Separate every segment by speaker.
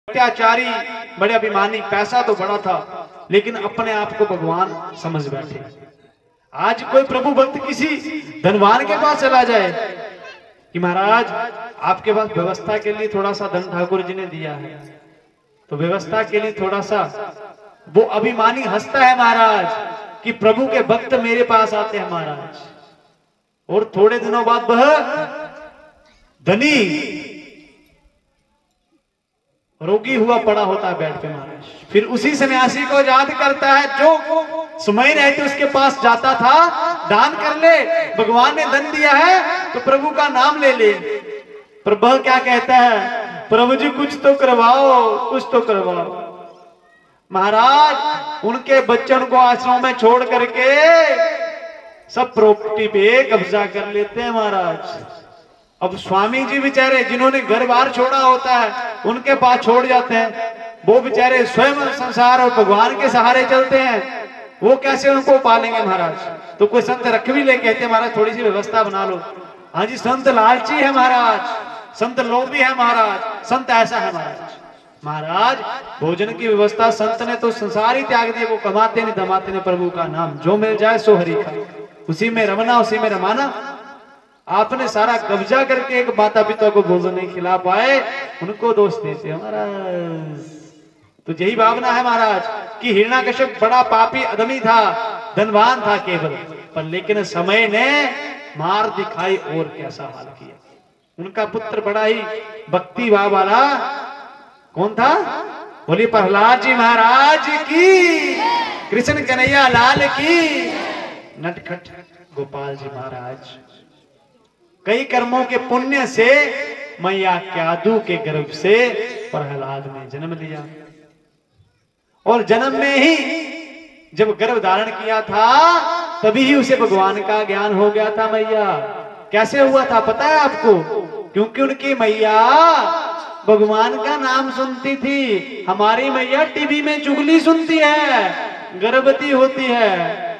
Speaker 1: अत्याचारी, बड़े अभिमानी, पैसा तो बड़ा था लेकिन अपने आप को भगवान समझ बैठे। आज कोई प्रभु भक्त किसी धनवान के पास चला जाए कि महाराज आपके पास व्यवस्था के लिए थोड़ा सा धन ठाकुर जी ने दिया है, तो व्यवस्था के लिए थोड़ा सा, वो अभिमानी हंसता है महाराज कि प्रभु के भक्त मेरे पास आते हैं महाराज, और थोड़े दिनों बाद वह धनी रोगी हुआ पड़ा होता है बेड पे महाराज। फिर उसी सन्यासी को याद करता है जो समय रहते उसके पास जाता था, दान कर ले, भगवान ने धन दिया है तो प्रभु का नाम ले ले। प्रभु क्या कहता है, प्रभु जी कुछ तो करवाओ, कुछ तो करवाओ। महाराज उनके बच्चों को आश्रम में छोड़ करके सब प्रॉपर्टी पे कब्जा कर लेते हैं महाराज। अब स्वामी जी बेचारे जिन्होंने घर बार छोड़ा होता है उनके पास छोड़ जाते हैं, वो बेचारे स्वयं संसार और भगवान के सहारे चलते हैं, वो कैसे उनको पालेंगे महाराज। तो कोई संत रख भी ले, कहते हैं महाराज थोड़ी सी व्यवस्था बना लो। हाँ जी, संत लालची है महाराज, संत लोभी है महाराज, संत ऐसा है महाराज। महाराज भोजन की व्यवस्था संत ने तो संसार ही त्याग दिया, वो कमाते नहीं दमाते नहीं प्रभु का नाम, जो मिल जाए सो हरि का, उसी में रमना उसी में रमाना। आपने सारा कब्जा करके एक माता पिता को भोजन नहीं खिला पाए, उनको दोष देते महाराज। तो यही भावना है महाराज कि हिरण्याकश्यप बड़ा पापी आदमी था, धनवान था केवल, पर लेकिन समय ने मार दिखाई और कैसा हाल किया। उनका पुत्र बड़ा ही भक्ति भाव वाला, कौन था, बोली प्रहलाद जी महाराज की, कृष्ण कन्हैया लाल की, नटखट गोपाल जी महाराज। कई कर्मों के पुण्य से मैया क्यादू के गर्भ से प्रहलाद ने जन्म लिया, और जन्म में ही जब गर्भ धारण किया था तभी ही उसे भगवान का ज्ञान हो गया था। मैया कैसे हुआ था पता है आपको? क्योंकि उनकी मैया भगवान का नाम सुनती थी। हमारी मैया टीवी में चुगली सुनती है, गर्भवती होती है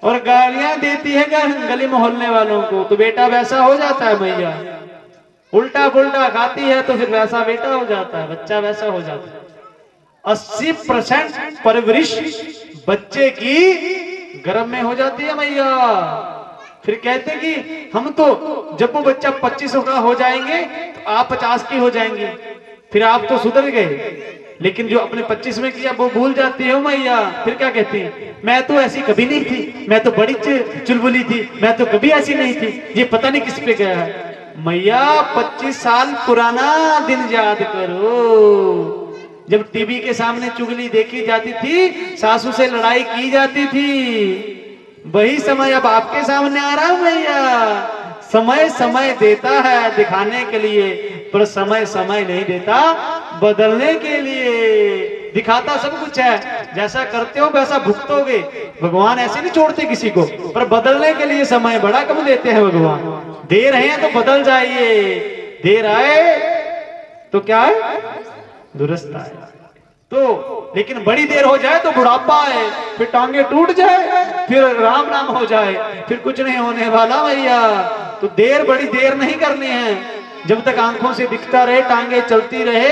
Speaker 1: और गालियां देती है गली मोहल्ले वालों को, तो बेटा वैसा हो जाता है। मैया उल्टा पुल्टा खाती है तो फिर वैसा बेटा हो जाता है, बच्चा वैसा हो जाता है। 80% परवरिश बच्चे की गर्भ में हो जाती है मैया। फिर कहते कि हम तो जब वो बच्चा 25 का हो जाएंगे तो आप 50 की हो जाएंगी, फिर आप तो सुधर गए। लेकिन जो अपने 25 में किया वो भूल जाती है मैया। फिर क्या कहती है, मैं तो ऐसी कभी नहीं थी, मैं तो बड़ी चुलबुली थी, मैं तो कभी ऐसी नहीं थी, ये पता नहीं किस पे गया है। मैया 25 साल पुराना दिन याद करो, जब टीवी के सामने चुगली देखी जाती थी, सासू से लड़ाई की जाती थी, वही समय अब आपके सामने आ रहा है मैया। समय समय देता है दिखाने के लिए, पर समय समय नहीं देता बदलने के लिए। दिखाता सब कुछ है, जैसा करते हो वैसा भुगतोगे। भगवान ऐसे नहीं छोड़ते किसी को, पर बदलने के लिए समय बड़ा कम देते हैं भगवान। दे रहे हैं तो बदल जाइए, देर आए तो क्या है, दुरुस्त आए। तो लेकिन बड़ी देर हो जाए तो बुढ़ापा आए, फिर टांगे टूट जाए, फिर राम नाम हो जाए, फिर कुछ नहीं होने वाला भैया। तो देर बड़ी देर नहीं करनी है, जब तक आंखों से दिखता रहे, टांगे चलती रहे,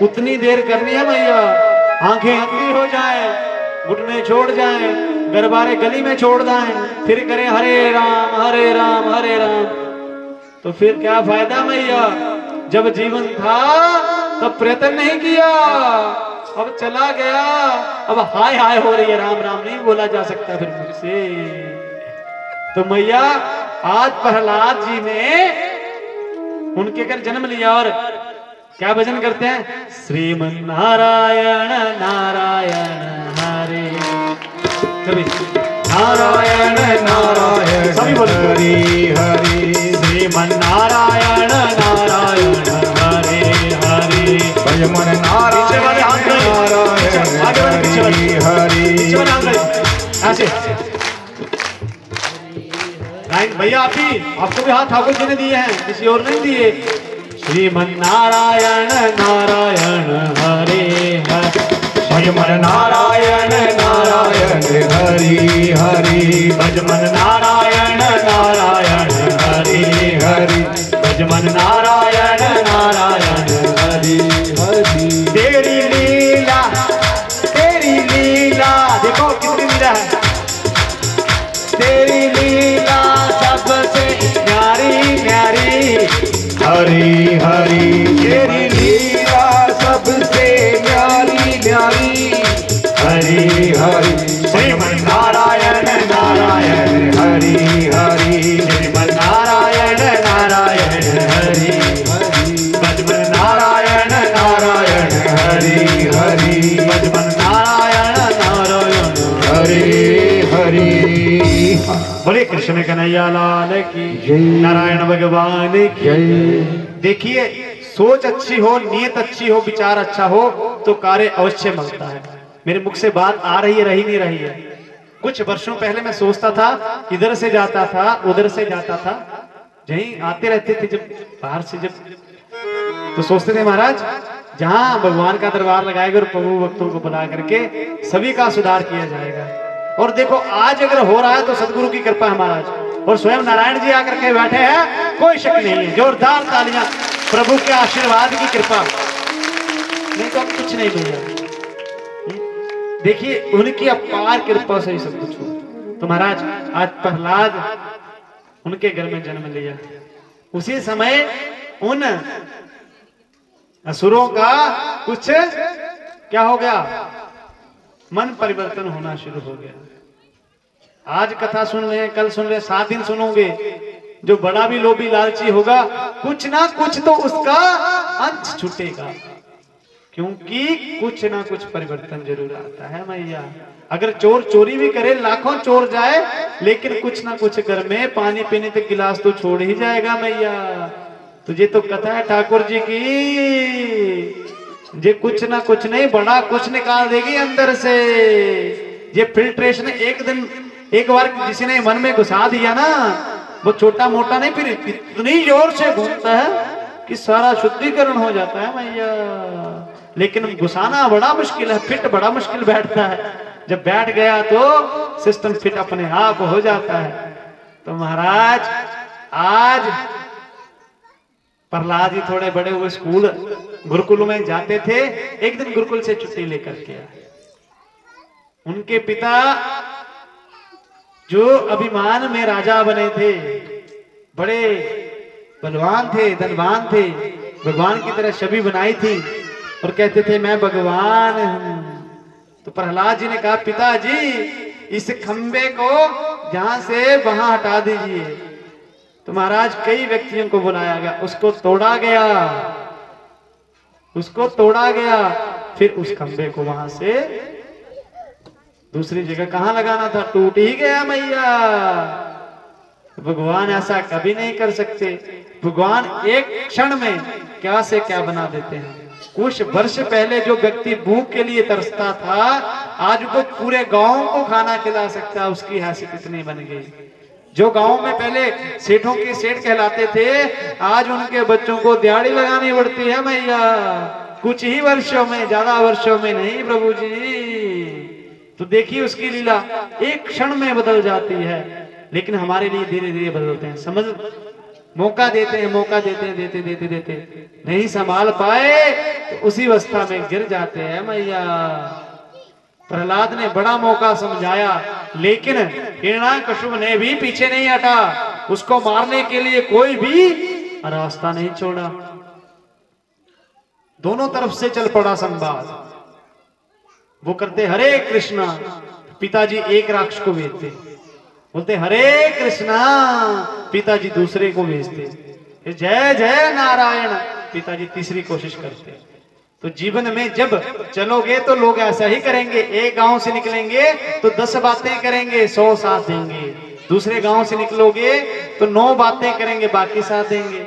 Speaker 1: उतनी देर करनी है भैया। आंखें अंधी हो जाए, घुटने छोड़ जाए, गरबारे गली में छोड़ जाए, फिर करें हरे राम हरे राम हरे राम, तो फिर क्या फायदा भैया। जब जीवन था तब प्रयत्न नहीं किया, अब चला गया, अब हाय हाय हो रही है, राम राम नहीं बोला जा सकता फिर मुझसे। तो मैया आज प्रहलाद जी ने उनके घर जन्म लिया, और क्या भजन करते हैं, श्रीमन नारायण नारायण हरे, कभी नारायण नारायण सभी बोलो हरि हरि, श्रीमन नारायण नारायण हरे हरे, भजमन नारायण हरि हरि, ऐसे भैया आप भी, आपको भी हाथ ठाकुर जी ने दिए हैं, किसी और नहीं दिए। श्रीमन नारायण नारायण हरे हरे, भजमन नारायण नारायण हरि हरि, भजमन नारायण नारायण हरि हरि, भजमन नारायण नारायण हरि हरि। कृष्ण कन्हैया लाल की नारायण भगवान की। देखिए सोच अच्छी हो, नीयत अच्छी हो, विचार अच्छा हो तो कार्य अवश्य मिलता है। मेरे मुख से बात आ रही है, रही नहीं रही है। कुछ वर्षों पहले मैं सोचता था, इधर से जाता था उधर से जाता था, यहीं आते रहते थे जब बाहर से, जब तो सोचते थे महाराज जहां भगवान का दरबार लगाएगा और प्रभु भक्तों को बुला करके सभी का सुधार किया जाएगा। और देखो आज अगर हो रहा है तो सदगुरु की कृपा है महाराज, और स्वयं नारायण जी आकर के बैठे हैं, कोई शक नहीं है। जोरदार तालियां, प्रभु के आशीर्वाद की कृपा, नहीं तो अब कुछ नहीं भैया। देखिए उनकी अपार कृपा से ही सब कुछ हो। तो महाराज आज प्रहलाद उनके घर में जन्म लिया, उसी समय उन असुरों का कुछ क्या हो गया, मन परिवर्तन होना शुरू हो गया। आज कथा सुन रहे हैं, कल सुन रहे हैं, 7 दिन सुनोगे, जो बड़ा भी लोभी लालची होगा कुछ ना कुछ तो उसका अंत छूटेगा, क्योंकि कुछ ना कुछ परिवर्तन जरूर आता है मैया। अगर चोर चोरी भी करे, लाखों चोर जाए, लेकिन कुछ ना कुछ घर में पानी पीने तक गिलास तो छोड़ ही जाएगा मैया। तुझे तो कथा है ठाकुर जी की, ये कुछ ना कुछ नहीं बड़ा कुछ निकाल देगी अंदर से। ये फिल्ट्रेशन एक बार किसी ने मन में घुसा दिया ना, वो छोटा मोटा नहीं, फिर इतनी जोर से घूमता है कि सारा शुद्धिकरण हो जाता है मैया। लेकिन घुसाना बड़ा मुश्किल है, फिट बड़ा मुश्किल बैठता है। जब बैठ गया तो सिस्टम फिट अपने आप हो जाता है। तो महाराज आज प्रहलाद जी थोड़े बड़े हुए, स्कूल गुरुकुल में जाते थे। एक दिन गुरुकुल से छुट्टी लेकर के उनके पिता जो अभिमान में राजा बने थे, बड़े बलवान थे, धनवान थे, भगवान की तरह छवि बनाई थी और कहते थे मैं भगवान हूं। तो प्रहलाद जी ने कहा पिताजी इस खंबे को जहां से वहां हटा दीजिए। तो महाराज कई व्यक्तियों को बुलाया गया, उसको तोड़ा गया, उसको तोड़ा गया, फिर उस खंबे को वहां से दूसरी जगह कहां लगाना था, टूट ही गया मैया। भगवान ऐसा कभी नहीं कर सकते। भगवान एक क्षण में क्या से क्या बना देते हैं। कुछ वर्ष पहले जो व्यक्ति भूख के लिए तरसता था, आज वो पूरे गांव को खाना खिला सकता है, उसकी हैसियत इतनी बन गई। जो गांव में पहले सेठों के सेठ कहलाते थे, आज उनके बच्चों को दिहाड़ी लगानी पड़ती है मैया। कुछ ही वर्षों में, ज्यादा वर्षों में नहीं प्रभु जी। तो देखिए उसकी लीला एक क्षण में बदल जाती है, लेकिन हमारे लिए धीरे धीरे बदलते हैं। समझ मौका देते हैं, मौका देते हैं, देते देते देते नहीं संभाल पाए तो उसी अवस्था में गिर जाते हैं मैया। प्रहलाद ने बड़ा मौका समझाया, लेकिन हिरण्याकश्यप ने भी पीछे नहीं हटा। उसको मारने के लिए कोई भी रास्ता नहीं छोड़ा, दोनों तरफ से चल पड़ा संवाद। वो करते हरे कृष्णा, पिताजी एक राक्षस को भेजते, बोलते हरे कृष्णा, पिताजी दूसरे को भेजते, जय जय नारायण, पिताजी तीसरी कोशिश करते। तो जीवन में जब चलोगे तो लोग ऐसा ही करेंगे। एक गांव से निकलेंगे तो 10 बातें करेंगे, 100 साथ देंगे। दूसरे गांव से निकलोगे तो 9 बातें करेंगे, बाकी साथ देंगे।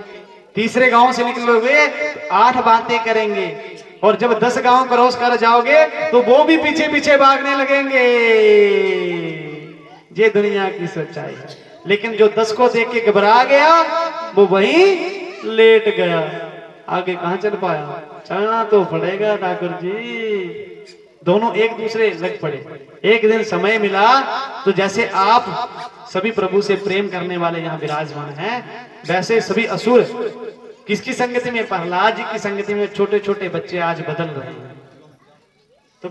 Speaker 1: तीसरे गांव से निकलोगे तो 8 बातें करेंगे, और जब 10 गांव क्रॉस कर जाओगे तो वो भी पीछे पीछे भागने लगेंगे। ये दुनिया की सच्चाई है। लेकिन जो 10 को देख के घबरा गया वो वहीं लेट गया, आगे कहां चल पाया। चलना तो पड़ेगा ठाकुर जी। दोनों एक दूसरे लग पड़े। एक दिन समय मिला तो जैसे आप सभी प्रभु से प्रेम करने वाले यहाँ विराजमान हैं, वैसे सभी असुर किसकी संगति में, प्रहलाद जी की संगति में छोटे छोटे बच्चे आज बदल रहे हैं। तो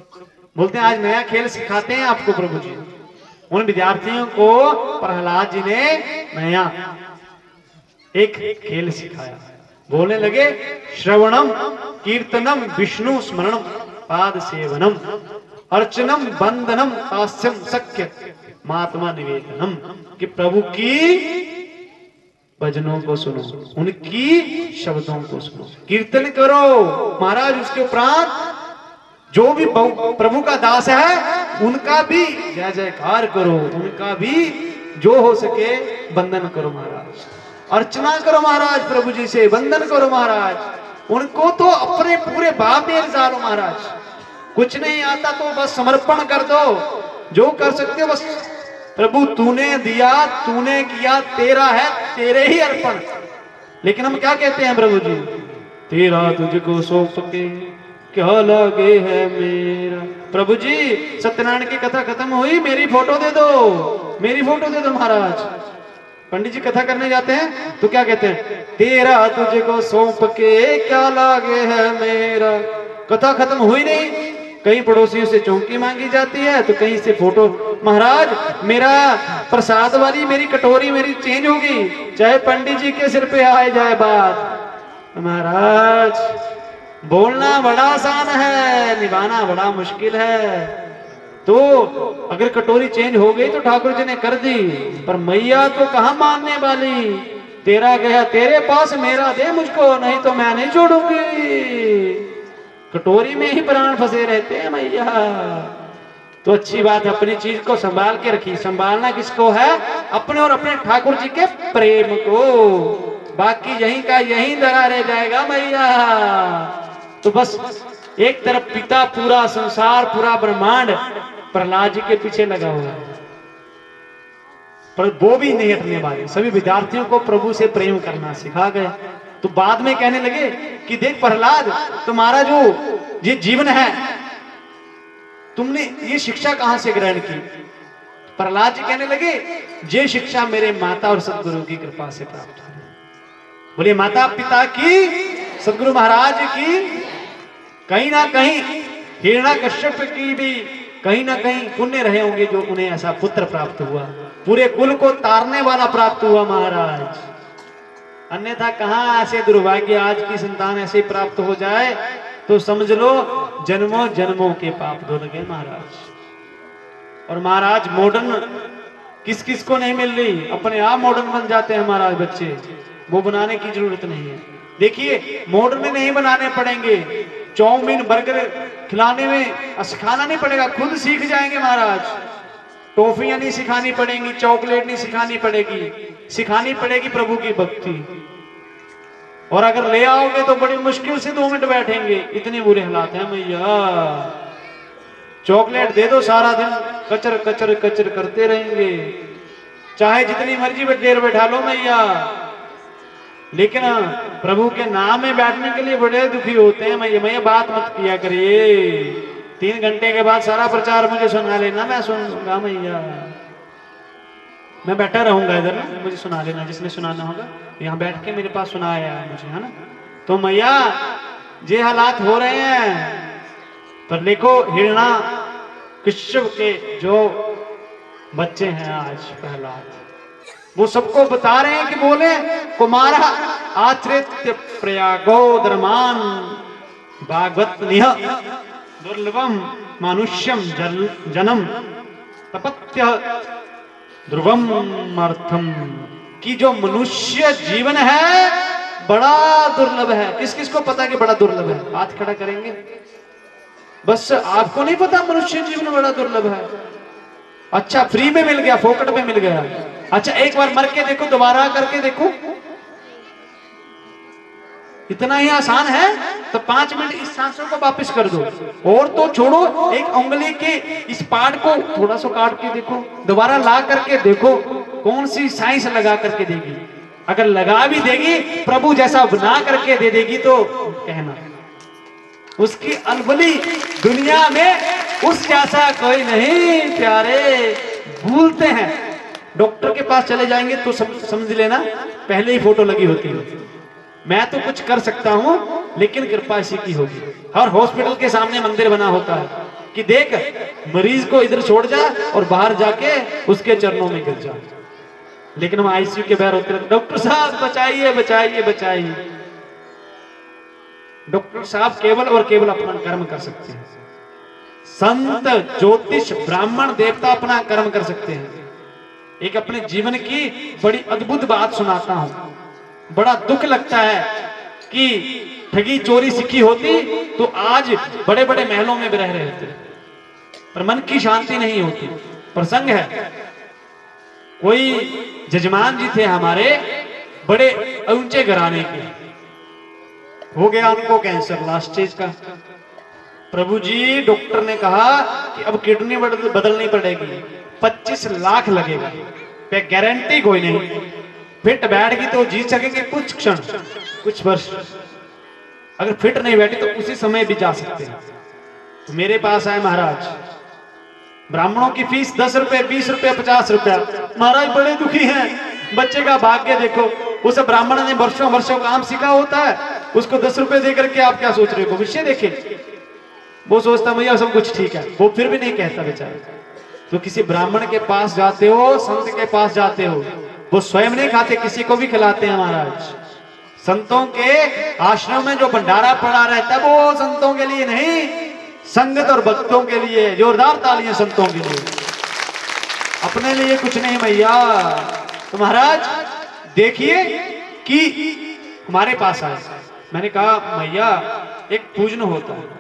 Speaker 1: बोलते हैं आज नया खेल सिखाते हैं आपको प्रभु जी। उन विद्यार्थियों को प्रहलाद जी ने नया एक खेल सिखाया। बोलने लगे श्रवणम कीर्तनम विष्णु स्मरणम पाद सेवनम अर्चनम बंदनम हास्यम सख्य महात्मा निवेदनम, कि प्रभु की भजनों को सुनो, उनकी शब्दों को सुनो, कीर्तन करो महाराज। उसके उपरांत जो भी प्रभु का दास है उनका भी जय जयकार करो, उनका भी जो हो सके वंदन करो महाराज, अर्चना करो महाराज, प्रभु जी से वंदन करो महाराज, उनको तो अपने पूरे भाव में डालो महाराज। कुछ नहीं आता तो बस समर्पण कर दो, जो कर सकते हो बस। प्रभु तूने दिया, तूने किया, तेरा है, तेरे ही अर्पण। लेकिन हम क्या कहते हैं प्रभु जी, तेरा तुझको सौंप के क्या लागे है मेरा। प्रभु जी सत्यनारायण की कथा खत्म हुई, मेरी फोटो दे दो, मेरी फोटो दे दो महाराज। पंडित जी कथा करने जाते हैं तो क्या कहते हैं, तेरा तुझको सौंप के क्या लागे है मेरा। कथा खत्म हुई नहीं, कहीं पड़ोसियों से चौकी मांगी जाती है तो कहीं से फोटो। महाराज मेरा प्रसाद वाली मेरी कटोरी मेरी चेंज होगी, चाहे पंडित जी के सिर पे आए जाए बात। महाराज बोलना बड़ा आसान है, निभाना बड़ा मुश्किल है। तो अगर कटोरी चेंज हो गई तो ठाकुर जी ने कर दी, पर मैया तो कहाँ मानने वाली। तेरा गया तेरे पास, मेरा दे मुझको, नहीं तो मैं नहीं छोड़ूंगी। कटोरी में ही प्राण फंसे रहते हैं मैया। तो अच्छी बात है, अपनी चीज को संभाल के रखी। संभालना किसको है, अपने और अपने ठाकुर जी के प्रेम को। बाकी यहीं का यहीं धरा रह जाएगा मैया। तो बस एक तरफ पिता, पूरा संसार, पूरा ब्रह्मांड प्रहलाद जी के पीछे लगा हुआ है, पर वो भी नहीं हटने वाले। सभी विद्यार्थियों को प्रभु से प्रेम करना सिखा गए। तो बाद में कहने लगे कि देख प्रहलाद, तुम्हारा जो ये जीवन है, तुमने ये शिक्षा कहां से ग्रहण की। प्रहलाद जी कहने लगे, ये शिक्षा मेरे माता और सदगुरु की कृपा से प्राप्त हुई। बोलिए माता पिता की, सदगुरु महाराज की, कहीं ना कहीं हिरण्याकश्यप की भी कहीं ना कहीं पुण्य रहे होंगे जो उन्हें ऐसा पुत्र प्राप्त हुआ, पूरे कुल को तारने वाला प्राप्त हुआ महाराज। अन्यथा कहां ऐसे दुर्भाग्य, आज की संतान ऐसे प्राप्त हो जाए तो समझ लो जन्मों जन्मों के पाप धुल गए महाराज। और महाराज मॉडर्न किस किस को नहीं मिल रही, अपने आप मॉडर्न बन जाते हैं महाराज बच्चे, वो बनाने की जरूरत नहीं है। देखिए मॉडर्न में नहीं बनाने पड़ेंगे, चाउमीन बर्गर खिलाने में सिखाना नहीं पड़ेगा, खुद सीख जाएंगे महाराज। टॉफियां नहीं सिखानी पड़ेंगी, चॉकलेट नहीं सिखानी पड़ेगी, सिखानी पड़ेगी प्रभु की भक्ति। और अगर ले आओगे तो बड़ी मुश्किल से 2 मिनट बैठेंगे, इतने बुरे हालात हैं मैया। चॉकलेट दे दो, सारा दिन कचर कचर कचर करते रहेंगे, चाहे जितनी मर्जी देर बैठा लो मैया। लेकिन प्रभु के नाम में बैठने के लिए बड़े दुखी होते हैं मैया। बात मत किया करिए, 3 घंटे के बाद सारा प्रचार मुझे सुना लेना, मैं सुन लूंगा मैया। मैं बैठा रहूंगा इधर ना, मुझे सुना लेना, जिसने सुनाना होगा यहाँ बैठ के मेरे पास सुनाया है मुझे, है ना। तो मैया ये हालात हो रहे हैं, पर देखो हिरण्याकश्यप के जो बच्चे हैं आज प्रहलाद, वो सबको बता रहे हैं कि बोले कुमारा आचरित प्रयागो धर्मान भागवत निह दुर्लभम मानुष्यम जनम तपत्य ध्रुवम अर्थम। कि जो मनुष्य जीवन है बड़ा दुर्लभ है। किस किस को पता कि बड़ा दुर्लभ है, हाथ खड़ा करेंगे। बस आपको नहीं पता मनुष्य जीवन बड़ा दुर्लभ है। अच्छा फ्री में मिल गया, फोकट में मिल गया। अच्छा एक बार मर के देखो, दोबारा करके देखो, इतना ही आसान है। तो 5 मिनट इस सांसों को वापस कर दो, और तो छोड़ो, एक उंगली के इस पार्ट को थोड़ा सा काट के देखो, दोबारा ला करके देखो, कौन सी साइंस लगा करके देगी। अगर लगा भी देगी, प्रभु जैसा बना करके दे देगी तो कहना उसकी अलबली दुनिया में उस जैसा कोई नहीं। प्यारे भूलते हैं, डॉक्टर के पास चले जाएंगे तो समझ लेना पहले ही फोटो लगी होती है। मैं तो कुछ कर सकता हूं लेकिन कृपा इसी की होगी। हर हॉस्पिटल के सामने मंदिर बना होता है कि देख मरीज को इधर छोड़ जा और बाहर जाके उसके चरणों में गिर जा। लेकिन हम आईसीयू के बाहर होते हैं, डॉक्टर साहब बचाइए बचाइए बचाइए। डॉक्टर साहब केवल और केवल अपना कर्म कर सकते हैं। संत ज्योतिष ब्राह्मण देवता अपना कर्म कर सकते हैं। एक अपने जीवन की बड़ी अद्भुत बात सुनाता हूं। बड़ा दुख लगता है कि ठगी चोरी सीखी होती तो आज बड़े बड़े महलों में भी रह रहे थे, पर मन की शांति नहीं होती। प्रसंग है, कोई जजमान जी थे हमारे, बड़े ऊंचे घराने के, हो गया उनको कैंसर लास्ट स्टेज का। प्रभु जी डॉक्टर ने कहा कि अब किडनी बदलनी पड़ेगी, 25 लाख लगेगा, पे गारंटी कोई नहीं, फिट बैठगी तो जी सकेंगे कुछ क्षण, कुछ वर्ष, अगर फिट नहीं बैठी तो उसी समय भी जा सकते हैं। तो मेरे पास आए महाराज, ब्राह्मणों की फीस 10 रुपए, 20 रुपए, 50 रुपया, महाराज बड़े दुखी हैं, बच्चे का भाग्य देखो। उस ब्राह्मण ने वर्षों वर्षों काम सीखा होता है, उसको 10 रुपए दे करके आप क्या सोच रहे हो, भविष्य देखे। वो सोचता भैया सब कुछ ठीक है, वो फिर भी नहीं कहता बेचारा। तो किसी ब्राह्मण के पास जाते हो, संत के पास जाते हो, वो स्वयं नहीं खाते, किसी को भी खिलाते हैं महाराज। संतों के आश्रम में जो भंडारा पड़ा रहता है वो संतों के लिए नहीं, संगत और भक्तों के लिए। जोरदार तालियां संतों के लिए, अपने लिए कुछ नहीं भैया। तो महाराज देखिए कि हमारे पास आए, मैंने कहा भैया एक पूजन होता है,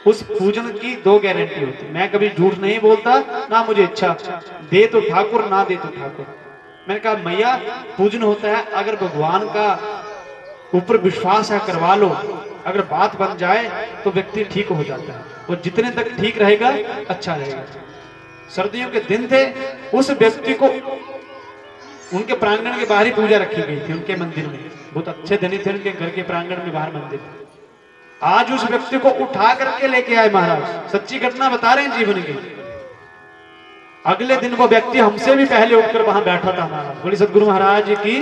Speaker 1: उस पूजन की 2 गारंटी होती है, मैं कभी झूठ नहीं बोलता, ना मुझे इच्छा, दे तो ठाकुर ना दे तो ठाकुर। मैंने कहा भैया पूजन होता है, अगर भगवान का ऊपर विश्वास है करवा लो, अगर बात बन जाए तो व्यक्ति ठीक हो जाता है, और जितने तक ठीक रहेगा अच्छा रहेगा। सर्दियों के दिन थे, उस व्यक्ति को उनके प्रांगण के बाहर ही पूजा रखी गई थी, उनके मंदिर में, बहुत अच्छे दिन थे, उनके घर के प्रांगण में बाहर मंदिर। आज उस व्यक्ति को उठा करके लेके आए महाराज, सच्ची घटना बता रहे हैं जीवन की। अगले दिन वो व्यक्ति हमसे भी पहले उठकर वहां बैठा था महाराज, बोले सदगुरु महाराज की।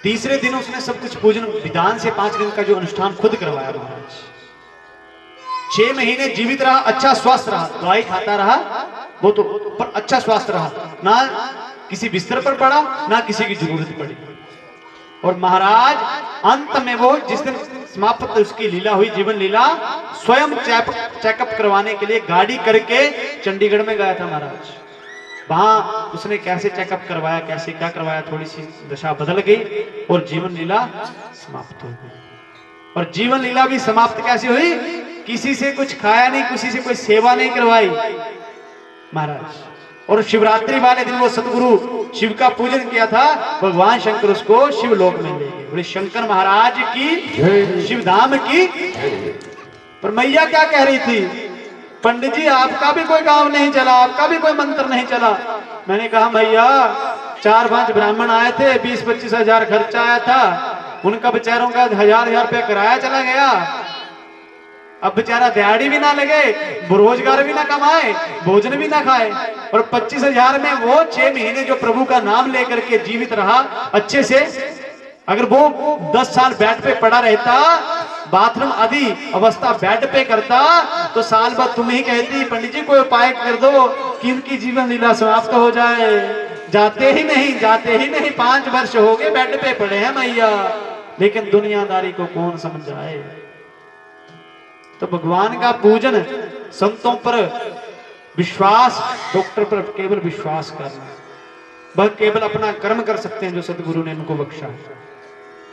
Speaker 1: तीसरे दिन उसने सब कुछ पूजन विधान से 5 दिन का जो अनुष्ठान खुद करवाया महाराज। 6 महीने जीवित रहा, अच्छा स्वास्थ्य रहा, दवाई खाता रहा वो तो, पर अच्छा स्वास्थ्य रहा, ना किसी बिस्तर पर पड़ा, ना किसी की जरूरत पड़ी। और महाराज अंत में वो जिस दिन समाप्त उसकी लीला हुई, जीवन लीला, स्वयं चेकअप करवाने के लिए गाड़ी करके चंडीगढ़ में गया था महाराज। वहां उसने कैसे चेकअप करवाया, कैसे क्या करवाया, थोड़ी सी दशा बदल गई और जीवन लीला समाप्त हो गई। और जीवन लीला भी समाप्त कैसे हुई, किसी से कुछ खाया नहीं, किसी से कोई सेवा नहीं करवाई महाराज। और शिवरात्रि वाले दिन वो सतगुरु शिव का पूजन किया था, भगवान शंकर उसको शिवलोक में ले गए। बोले शंकर महाराज की, शिवधाम की। पर मैया क्या कह रही थी, पंडित जी आपका भी कोई काम नहीं चला, आपका भी कोई मंत्र नहीं चला। मैंने कहा मैया 4-5 ब्राह्मण आए थे, 20-25 हजार खर्चा आया था, उनका बेचारों का 1000 रुपया किराया चला गया। अब बेचारा दिहाड़ी भी ना लगे, रोजगार भी ना कमाए, भोजन भी ना खाए, और 25,000 में वो 6 महीने जो प्रभु का नाम लेकर के जीवित रहा अच्छे से। अगर वो 10 साल बेड पे पड़ा रहता, बाथरूम आदि अवस्था बेड पे करता, तो साल बाद तुम ही कहती पंडित जी कोई उपाय कर दो कि इनकी जीवन लीला समाप्त हो जाए। जाते ही नहीं, जाते ही नहीं, 5 वर्ष हो गए बेड पे पड़े हैं मैया। लेकिन दुनियादारी को कौन समझाए। तो भगवान का पूजन, संतों पर विश्वास, डॉक्टर पर केवल विश्वास करना, वह केवल अपना कर्म कर सकते हैं जो सदगुरु ने उनको बख्शा है।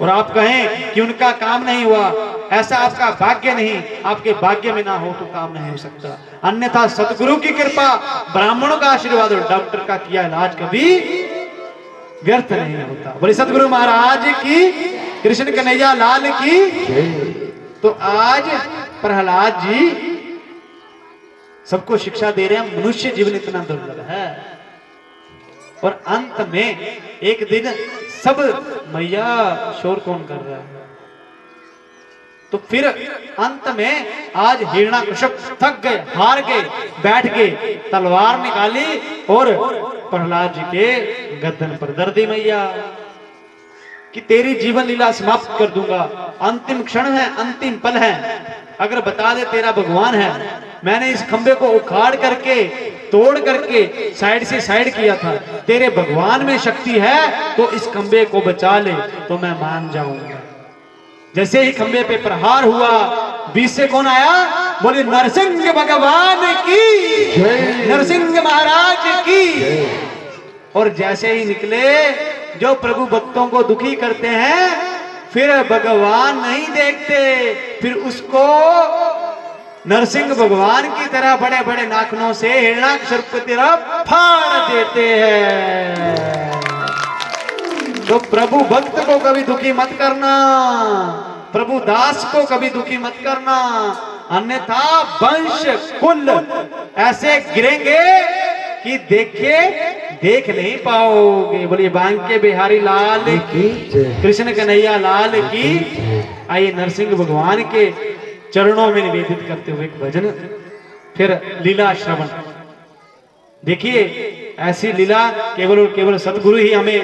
Speaker 1: और आप कहें कि उनका काम नहीं हुआ, ऐसा आपका भाग्य नहीं, आपके भाग्य में ना हो तो काम नहीं हो सकता। अन्यथा सदगुरु की कृपा, ब्राह्मणों का आशीर्वाद और डॉक्टर का किया इलाज कभी व्यर्थ नहीं होता। बोले सदगुरु महाराज की, कृष्ण कन्हैया लाल की। तो आज प्रहलाद जी सबको शिक्षा दे रहे हैं, मनुष्य जीवन इतना दुर्लभ है। और अंत में एक दिन सब, मैया शोर कौन कर रहा है, तो फिर अंत में आज हिरण्यकश्यप थक गए, हार गए, बैठ गए, तलवार निकाली और प्रहलाद जी के गर्दन पर दर दी मैया कि तेरी जीवन लीला समाप्त कर दूंगा। अंतिम क्षण है, अंतिम पल है, अगर बता दे तेरा भगवान है। मैंने इस खंबे को उखाड़ करके, तोड़ करके साइड से साइड किया था, तेरे भगवान में शक्ति है तो इस खंबे को बचा ले, तो मैं मान जाऊंगा। जैसे ही खंबे पे प्रहार हुआ, बीच से कौन आया, बोले नरसिंह भगवान की, नरसिंह महाराज की। और जैसे ही निकले, जो प्रभु भक्तों को दुखी करते हैं, फिर भगवान नहीं देखते, फिर उसको नरसिंह भगवान की तरह बड़े बड़े नाखूनों से हिरण्याक्षर की तरफ फाड़ देते हैं। तो प्रभु भक्त को कभी दुखी मत करना, प्रभु दास को कभी दुखी मत करना, अन्यथा वंश कुल ऐसे गिरेंगे कि देख नहीं पाओगे। बोलिए बांके बिहारी लाल की, कृष्ण कन्हैया लाल की। आइए नरसिंह भगवान के चरणों में निवेदित करते हुए एक भजन, फिर लीला श्रवण। देखिए ऐसी लीला केवल और केवल सतगुरु ही हमें